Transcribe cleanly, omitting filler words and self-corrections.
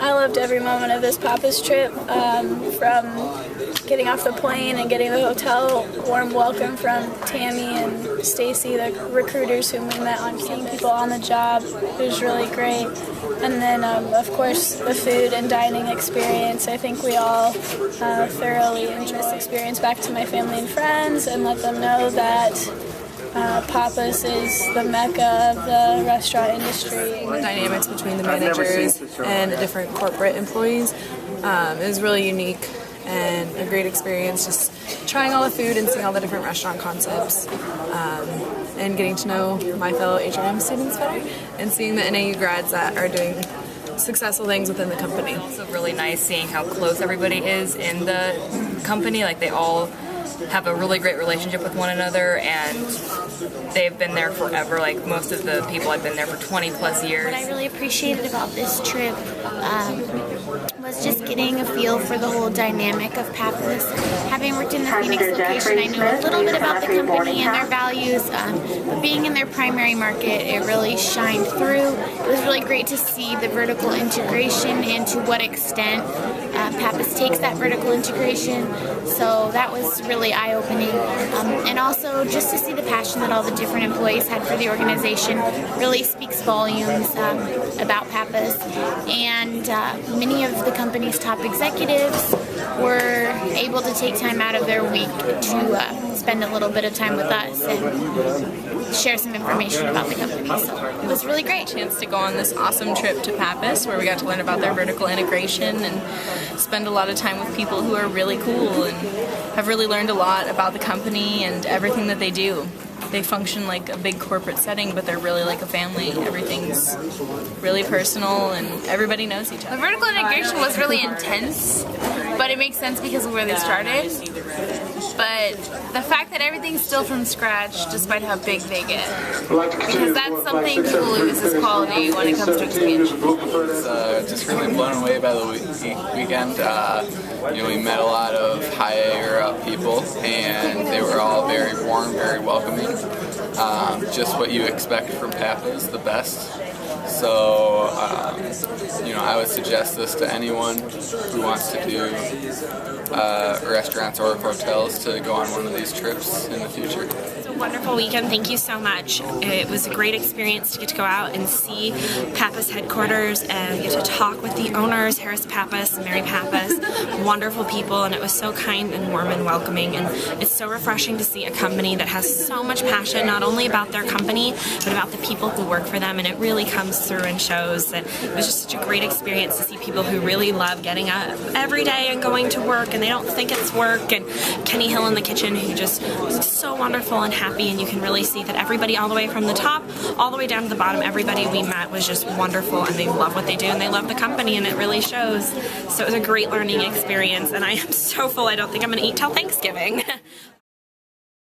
I loved every moment of this Pappas trip, from getting off the plane and getting the hotel warm welcome from Tammy and Stacy, the recruiters whom we met on seeing people on the job. It was really great. And then, of course, the food and dining experience. I think we all thoroughly enjoyed this experience back to my family and friends and let them know that Pappas is the mecca of the restaurant industry. The dynamics between the managers and the different corporate employees is really unique and a great experience, just trying all the food and seeing all the different restaurant concepts and getting to know my fellow HRM students better and seeing the NAU grads that are doing successful things within the company. It's really nice seeing how close everybody is in the company. Like, they all have a really great relationship with one another, and they've been there forever. Like, most of the people have been there for 20 plus years. What I really appreciated about this trip was just getting a feel for the whole dynamic of Pappas. Having worked in the Phoenix location, I know a little bit about the company and their values, but being in their primary market, it really shined through. It was really great to see the vertical integration and to what extent Pappas takes that vertical integration. So that was really eye-opening. And also just to see the passion that all the different employees had for the organization really speaks volumes about Pappas. And many of the company's top executives were able to take time out of their week to spend a little bit of time with us and share some information about the company. So it was really great. Chance to go on this awesome trip to Pappas where we got to learn about their vertical integration and spend a lot of time with people who are really cool and have really learned a lot about the company and everything that they do. They function like a big corporate setting, but they're really like a family. Everything's really personal and everybody knows each other. The vertical integration was really intense, but it makes sense because of where they started. But the fact that everything's still from scratch despite how big they get, because that's something people lose is quality when it comes to expansion. Just really blown away by the weekend. We met a lot of higher people, and they were all very warm, very welcoming. Just what you expect from Pappas, the best. So, I would suggest this to anyone who wants to do restaurants or hotels to go on one of these trips in the future. It's a wonderful weekend. Thank you so much. It was a great experience to get to go out and see Pappas headquarters and get to talk with the owners, Harris Pappas and Mary Pappas. Wonderful people, and it was so kind and warm and welcoming, and it's so refreshing to see a company that has so much passion, not only about their company, but about the people who work for them, and it really comes through and shows that it was just such a great experience to see people who really love getting up every day and going to work, and they don't think it's work, and Kenny Hill in the kitchen, who just was so wonderful and happy, and you can really see that everybody all the way from the top all the way down to the bottom, everybody we met was just wonderful, and they love what they do and they love the company, and it really shows. So it was a great learning experience, and I am so full I don't think I'm going to eat till Thanksgiving.